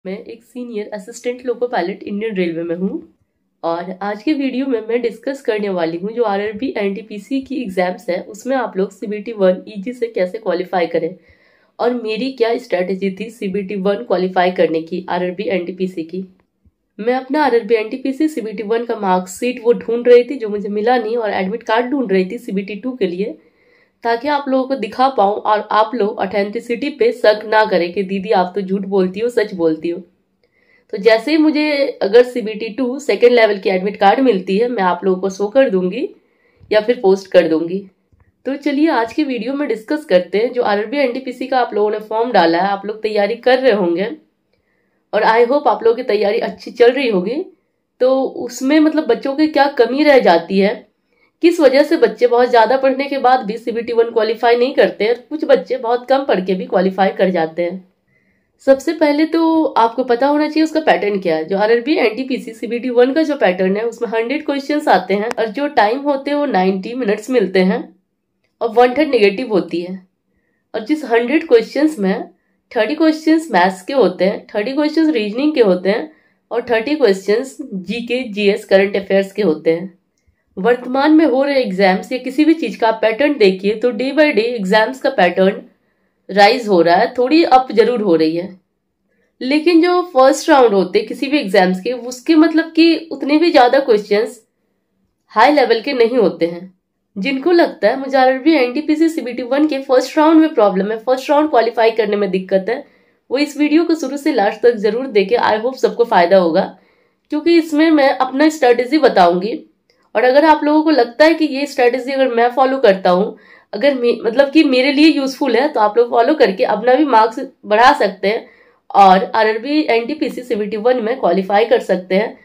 मैं एक senior assistant loco pilot Indian railway में हूँ और आज के वीडियो में मैं डिस्कस करने वाली हूँ जो आरआरबी एनटीपीसी की एग्जाम्स है उसमें आप लोग सीबीटी 1 इजी से कैसे क्वालिफाई करें और मेरी क्या स्ट्रैटेजी थी सीबीटी 1 क्वालिफाई करने की आरआरबी एनटीपीसी की। मैं अपना आरआरबी एनटीपीसी सीबीटी 1 का मार्कशीट वो ढूंढ रही थी जो मुझे मिला नहीं और एडमिट कार्ड ढूंढ रही थी सीबीटी 2 के लिए ताकि आप लोगों को दिखा पाऊं और आप लोग ऑथेंटिसिटी पे शक ना करें कि दीदी आप तो झूठ बोलती हो सच बोलती हो। तो जैसे ही मुझे अगर सीबीटी 2 सेकेंड लेवल की एडमिट कार्ड मिलती है मैं आप लोगों को शो कर दूंगी या फिर पोस्ट कर दूंगी। तो चलिए आज की वीडियो में डिस्कस करते हैं जो आरआरबी एनटीपीसी का आप लोगों ने फॉर्म डाला है, आप लोग तैयारी कर रहे होंगे और आई होप आप लोगों की तैयारी अच्छी चल रही होगी। तो उसमें मतलब बच्चों की क्या कमी रह जाती है, किस वजह से बच्चे बहुत ज्यादा पढ़ने के बाद भी सीबीटी 1 क्वालिफाई नहीं करते हैं, कुछ बच्चे बहुत कम पढ़ के भी क्वालिफाई कर जाते हैं। सबसे पहले तो आपको पता होना चाहिए उसका पैटर्न क्या है। जो आरआरबी एनटीपीसी सीबीटी 1 का जो पैटर्न है उसमें 100 क्वेश्चंस आते हैं और जो टाइम होते हैं वो 90 मिनट्स मिलते हैं और 1/3 नेगेटिव होती है। और जिस 100 क्वेश्चंस में 30 क्वेश्चंस मैथ्स के होते हैं, 30 क्वेश्चंस रीजनिंग के होते हैं और 30 questions GK GS current affairs के होते हैं। वर्तमान में हो रहे एग्जाम्स या किसी भी चीज का पैटर्न देखिए तो डे बाय डे एग्जाम्स का पैटर्न राइज हो रहा है, थोड़ी अप जरूर हो रही है। लेकिन जो फर्स्ट राउंड होते किसी भी एग्जाम्स के उसके मतलब कि उतने भी ज्यादा क्वेश्चंस हाई लेवल के नहीं होते हैं। जिनको लगता है मुझे आरआरबी एनटीपीसी सीबीटी 1 के फर्स्ट राउंड में प्रॉब्लम है, फर्स्ट राउंड क्वालिफाई करने में दिक्कत है, वो इस वीडियो को शुरू से लास्ट तक जरूर देखे। आई होप सबको फायदा होगा क्योंकि इसमें मैं अपना स्ट्रेटेजी बताऊंगी और अगर आप लोगों को लगता है कि ये स्ट्रेटेजी अगर मैं फॉलो करता हूँ अगर मतलब कि मेरे लिए यूजफुल है तो आप लोग फॉलो करके अपना भी मार्क्स बढ़ा सकते हैं और आरआरबी एनटीपीसी सीबीटी 1 में क्वालिफाई कर सकते हैं।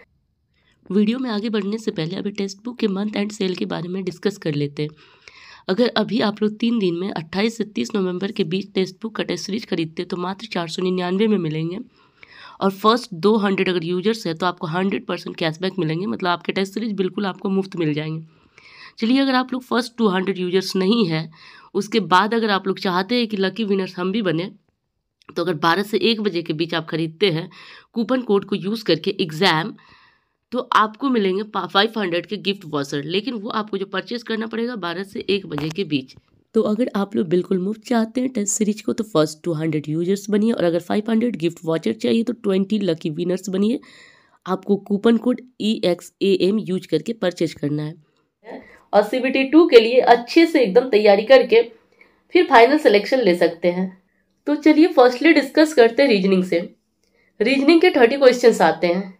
वीडियो में आगे बढ़ने से पहले अभी टेक्स्ट बुक के मंथ एंड सेल के बारे में डिस्कस कर लेते हैं। अगर अभी आप लोग 3 दिन में 28 से 30 नवंबर के बीच टेक्स्ट बुक का टेस्ट सीरीज खरीदते तो मात्र 499 में मिलेंगे और फर्स्ट 200 अगर यूजर्स है तो आपको 100% कैशबैक मिलेंगे, मतलब आपके टेस्ट सीरीज बिल्कुल आपको मुफ्त मिल जाएंगे। चलिए अगर आप लोग फर्स्ट 200 यूजर्स नहीं है उसके बाद अगर आप लोग चाहते हैं कि लकी विनर्स हम भी बने तो अगर 12 से 1 बजे के बीच आप खरीदते हैं कूपन कोड को यूज़ करके एग्जाम तो आपको मिलेंगे 500 के गिफ्ट वाउचर, लेकिन वो आपको जो परचेज करना पड़ेगा 12 से 1 बजे के बीच। तो अगर आप लोग बिल्कुल मुफ्त चाहते हैं टेस्ट सीरीज को तो फर्स्ट 200 यूजर्स बनिए और अगर 500 गिफ्ट वाउचर चाहिए तो 20 लकी विनर्स बनिए। आपको कूपन कोड EXAM यूज करके परचेज करना है और सीबीटी 2 के लिए अच्छे से एकदम तैयारी करके फिर फाइनल सिलेक्शन ले सकते हैं। तो चलिए फर्स्टली डिस्कस करते हैं रीजनिंग से। रीजनिंग के 30 क्वेश्चंस आते हैं।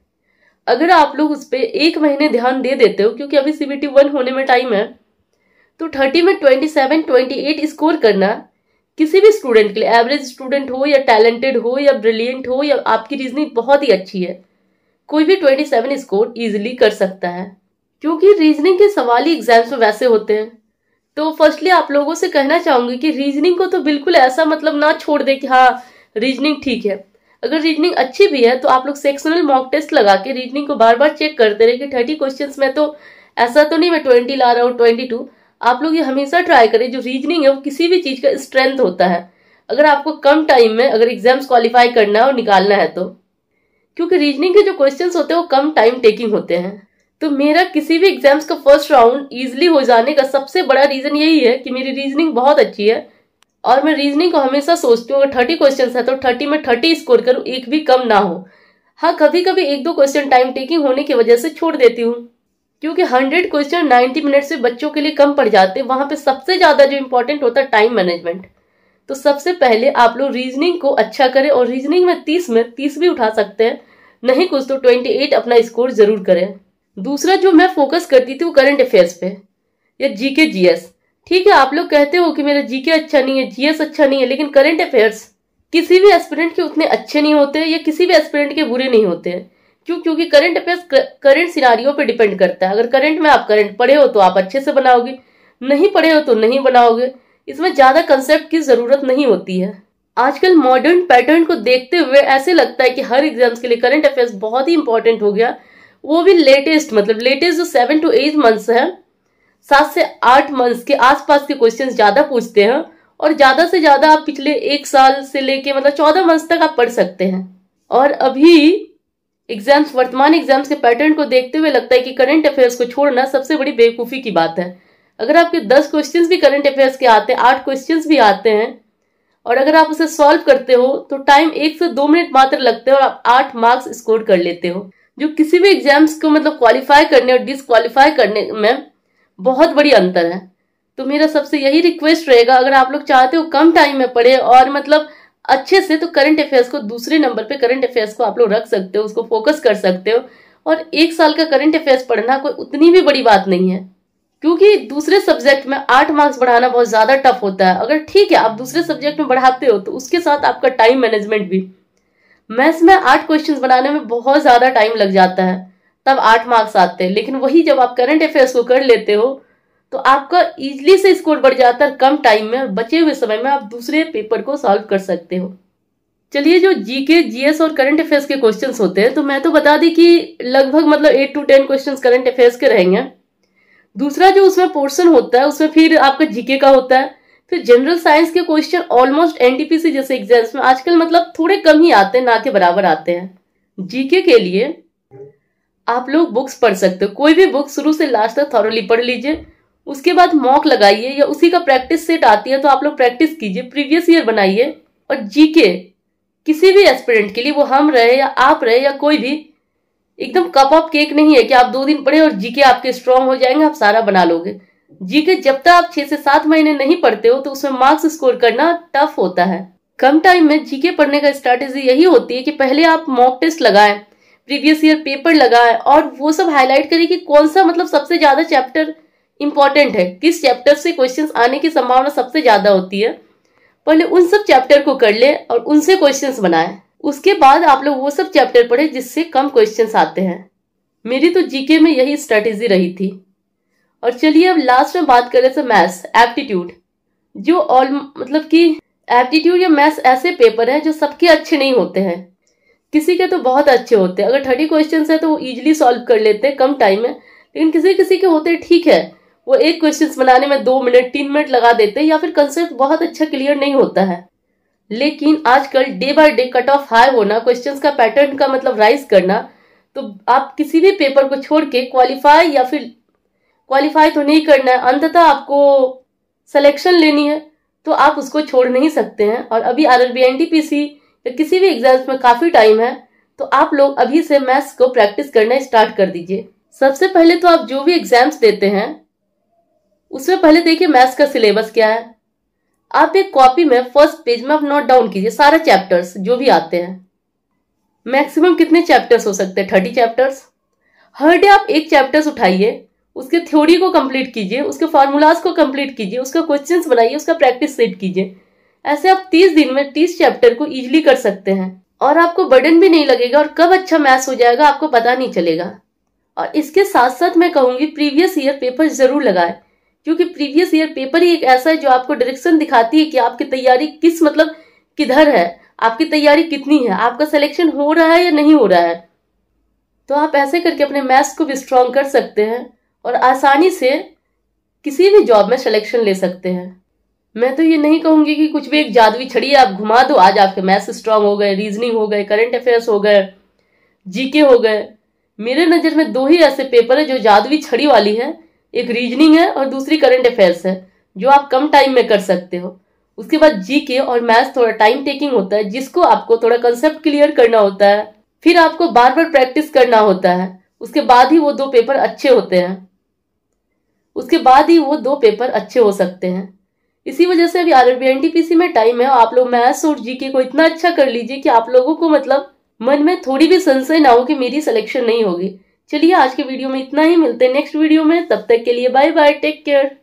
अगर आप लोग उस पर 1 महीने ध्यान दे देते हो क्योंकि अभी सीबीटी 1 होने में टाइम है तो 30 में 27-28 स्कोर करना किसी भी स्टूडेंट के लिए, एवरेज स्टूडेंट हो या टैलेंटेड हो या ब्रिलियंट हो या आपकी रीजनिंग बहुत ही अच्छी है, कोई भी 27 स्कोर इजिली कर सकता है क्योंकि रीजनिंग के सवाल ही एग्जाम्स में वैसे होते हैं। तो फर्स्टली आप लोगों से कहना चाहूंगी कि रीजनिंग को तो बिल्कुल ऐसा मतलब ना छोड़ दे कि हाँ रीजनिंग ठीक है। अगर रीजनिंग अच्छी भी है तो आप लोग सेक्शनल मॉक टेस्ट लगा के रीजनिंग को बार बार चेक करते रहे कि 30 क्वेश्चंस में तो ऐसा तो नहीं मैं 20 ला रहा हूँ 22। आप लोग ये हमेशा ट्राई करें, जो रीजनिंग है वो किसी भी चीज का स्ट्रेंथ होता है अगर आपको कम टाइम में अगर एग्जाम्स क्वालिफाई करना है और निकालना है तो, क्योंकि रीजनिंग के जो क्वेश्चन होते हैं वो कम टाइम टेकिंग होते हैं। तो मेरा किसी भी एग्जाम्स का फर्स्ट राउंड इजिली हो जाने का सबसे बड़ा रीजन यही है कि मेरी रीजनिंग बहुत अच्छी है और मैं रीजनिंग को हमेशा सोचती हूँ अगर 30 क्वेश्चन है तो 30 में 30 स्कोर करूँ, एक भी कम ना हो। हाँ कभी कभी 1-2 क्वेश्चन टाइम टेकिंग होने की वजह से छोड़ देती हूँ क्योंकि 100 क्वेश्चन 90 मिनट से बच्चों के लिए कम पड़ जाते हैं। वहां पे सबसे ज्यादा जो इंपॉर्टेंट होता है टाइम मैनेजमेंट। तो सबसे पहले आप लोग रीजनिंग को अच्छा करें और रीजनिंग में 30 भी उठा सकते हैं, नहीं कुछ तो 28 अपना स्कोर जरूर करें। दूसरा जो मैं फोकस करती थी वो करंट अफेयर्स पे या जीके जीएस। ठीक है आप लोग कहते हो कि मेरा जीके अच्छा नहीं है, जीएस अच्छा नहीं है, लेकिन करंट अफेयर्स किसी भी एस्पिरेंट के उतने अच्छे नहीं होते या किसी भी एस्पिरेंट के बुरे नहीं होते हैं। क्यों? क्योंकि करंट अफेयर्स करंट सिनारियो पे डिपेंड करता है। अगर करंट में आप करंट पढ़े हो तो आप अच्छे से बनाओगे, नहीं पढ़े हो तो नहीं बनाओगे। इसमें ज्यादा कंसेप्ट की जरूरत नहीं होती है। आजकल मॉडर्न पैटर्न को देखते हुए ऐसे लगता है कि हर एग्जाम्स के लिए करंट अफेयर्स बहुत ही इंपॉर्टेंट हो गया, वो भी लेटेस्ट, मतलब लेटेस्ट जो 7 to 8 मंथ्स है, 7 से 8 मंथ्स के आसपास के क्वेश्चन ज्यादा पूछते हैं और ज्यादा से ज्यादा आप पिछले 1 साल से लेके मतलब 14 मंथ्स तक आप पढ़ सकते हैं। और अभी एग्जाम्स, वर्तमान एग्जाम्स के पैटर्न को देखते हुए लगता है कि करंट अफेयर्स को छोड़ना सबसे बड़ी बेवकूफ़ी की बात है। अगर आपके 10 क्वेश्चंस भी करंट अफेयर्स के आते हैं, 8 क्वेश्चंस भी आते हैं, और अगर आप उसे सॉल्व करते हो तो टाइम 1 से 2 मिनट मात्र लगते हैं और आप 8 मार्क्स स्कोर कर लेते हो, जो किसी भी एग्जाम्स को मतलब क्वालिफाई करने और डिसक्वालीफाई करने में बहुत बड़ी अंतर है। तो मेरा सबसे यही रिक्वेस्ट रहेगा, अगर आप लोग चाहते हो कम टाइम में पढ़े और मतलब अच्छे से, तो करंट अफेयर्स को दूसरे नंबर पे करंट अफेयर्स को आप लोग रख सकते हो, उसको फोकस कर सकते हो। और 1 साल का करंट अफेयर्स पढ़ना कोई उतनी भी बड़ी बात नहीं है, क्योंकि दूसरे सब्जेक्ट में 8 मार्क्स बढ़ाना बहुत ज्यादा टफ होता है। अगर ठीक है आप दूसरे सब्जेक्ट में बढ़ाते हो तो उसके साथ आपका टाइम मैनेजमेंट भी, मैथ्स में 8 क्वेश्चंस बनाने में बहुत ज्यादा टाइम लग जाता है, तब 8 मार्क्स आते हैं। लेकिन वही जब आप करंट अफेयर्स को कर लेते हो तो आपका इजीली से स्कोर बढ़ जाता है कम टाइम में, और बचे हुए समय में आप दूसरे पेपर को सॉल्व कर सकते हो। चलिए, जो जीके, जीएस और करंट अफेयर्स के क्वेश्चंस होते हैं, तो मैं तो बता दी कि लगभग मतलब 8 to 10 क्वेश्चंस करंट अफेयर्स के रहेंगे। दूसरा जो उसमें पोर्शन होता है उसमें फिर आपका जीके का होता है, फिर जनरल साइंस के क्वेश्चन ऑलमोस्ट एनटीपीसी जैसे एग्जाम्स में आजकल मतलब थोड़े कम ही आते हैं, ना के बराबर आते हैं। जीके के लिए आप लोग बुक्स पढ़ सकते हो, कोई भी बुक शुरू से लास्ट तक थॉरोली पढ़ लीजिए, उसके बाद मॉक लगाइए या उसी का प्रैक्टिस सेट आती है तो आप लोग प्रैक्टिस कीजिए, प्रीवियस ईयर बनाइए। और जीके किसी भी एस्पिरेंट के लिए, वो हम रहे या आप रहे या कोई भी, एकदम कप ऑफ केक नहीं है कि आप 2 दिन पढ़े और जीके आपके स्ट्रांग हो जाएंगे, आप सारा बना लोगे। जीके जब तक आप 6 से 7 महीने नहीं पढ़ते हो तो उसमें मार्क्स स्कोर करना टफ होता है। कम टाइम में जीके पढ़ने का स्ट्रैटेजी यही होती है कि पहले आप मॉक टेस्ट लगाएं, प्रीवियस ईयर पेपर लगाएं, और वो सब हाईलाइट करें कि कौन सा मतलब सबसे ज्यादा चैप्टर इंपॉर्टेंट है, किस चैप्टर से क्वेश्चंस आने की संभावना सबसे ज्यादा होती है। पहले उन सब चैप्टर को कर ले और उनसे क्वेश्चंस बनाएं। उसके बाद आप लोग वो सब चैप्टर पढ़े जिससे कम क्वेश्चंस आते हैं। मेरी तो जीके में यही स्ट्रैटेजी रही थी। और चलिए अब लास्ट में बात करें तो मैथ्स एप्टीट्यूड, जो ऑल मतलब कि एप्टीट्यूड या मैथ्स ऐसे पेपर है जो सबके अच्छे नहीं होते हैं, किसी के तो बहुत अच्छे होते हैं। अगर 30 क्वेश्चन है तो वो इजिली सॉल्व कर लेते हैं कम टाइम में, लेकिन किसी किसी के होते ठीक है, वो एक क्वेश्चन बनाने में 2 मिनट 3 मिनट लगा देते हैं, या फिर कंसेप्ट बहुत अच्छा क्लियर नहीं होता है। लेकिन आजकल day by day cut off high होना, क्वेश्चंस का पैटर्न का मतलब राइज करना, तो आप किसी भी पेपर को छोड़ के क्वालिफाई या फिर क्वालिफाई तो नहीं करना है, अंततः आपको सिलेक्शन लेनी है, तो आप उसको छोड़ नहीं सकते हैं। और अभी आरआरबी एनटीपीसी या किसी भी एग्जाम्स में काफी टाइम है, तो आप लोग अभी से मैथ्स को प्रैक्टिस करना स्टार्ट कर दीजिए। सबसे पहले तो आप जो भी एग्जाम्स देते हैं उसमें पहले देखिए मैथ्स का सिलेबस क्या है। आप एक कॉपी में फर्स्ट पेज में आप नोट डाउन कीजिए सारे चैप्टर्स जो भी आते हैं। मैक्सिमम कितने चैप्टर्स हो सकते हैं? 30 चैप्टर्स। हर डे आप एक चैप्टर्स उठाइए, उसके थ्योरी को कंप्लीट कीजिए, उसके फॉर्मूलाज को कंप्लीट कीजिए, उसका क्वेश्चंस बनाइए, उसका प्रैक्टिस सेट कीजिए। ऐसे आप 30 दिन में 30 चैप्टर को इजिली कर सकते हैं और आपको बर्डन भी नहीं लगेगा, और कब अच्छा मैथ्स हो जाएगा आपको पता नहीं चलेगा। और इसके साथ साथ मैं कहूंगी प्रीवियस ईयर पेपर जरूर लगाए, क्योंकि प्रीवियस ईयर पेपर ही एक ऐसा है जो आपको डायरेक्शन दिखाती है कि आपकी तैयारी किस मतलब किधर है, आपकी तैयारी कितनी है, आपका सिलेक्शन हो रहा है या नहीं हो रहा है। तो आप ऐसे करके अपने मैथ्स को भी स्ट्रॉन्ग कर सकते हैं और आसानी से किसी भी जॉब में सिलेक्शन ले सकते हैं। मैं तो ये नहीं कहूंगी कि कुछ भी एक जादुई छड़ी आप घुमा दो, आज आपके मैथ्स स्ट्रांग हो गए, रीजनिंग हो गए, करंट अफेयर्स हो गए, जीके हो गए। मेरे नजर में 2 ही ऐसे पेपर है जो जादुई छड़ी वाली है, एक रीजनिंग है और दूसरी करंट अफेयर्स है, जो आप कम टाइम में कर सकते हो। उसके बाद जीके और मैथ्स थोड़ा टाइम टेकिंग होता है, जिसको आपको थोड़ा कंसेप्ट क्लियर करना होता है, फिर आपको बार बार प्रैक्टिस करना होता है। उसके बाद ही वो 2 पेपर अच्छे होते हैं, उसके बाद ही वो 2 पेपर अच्छे हो सकते हैं। इसी वजह से अभी आरआरबी एनटीपीसी में टाइम है, आप लोग मैथ्स और जीके को इतना अच्छा कर लीजिए कि आप लोगों को मतलब मन में थोड़ी भी संशय ना हो कि मेरी सिलेक्शन नहीं होगी। चलिए आज के वीडियो में इतना ही, मिलते हैं नेक्स्ट वीडियो में, तब तक के लिए बाय बाय, टेक केयर।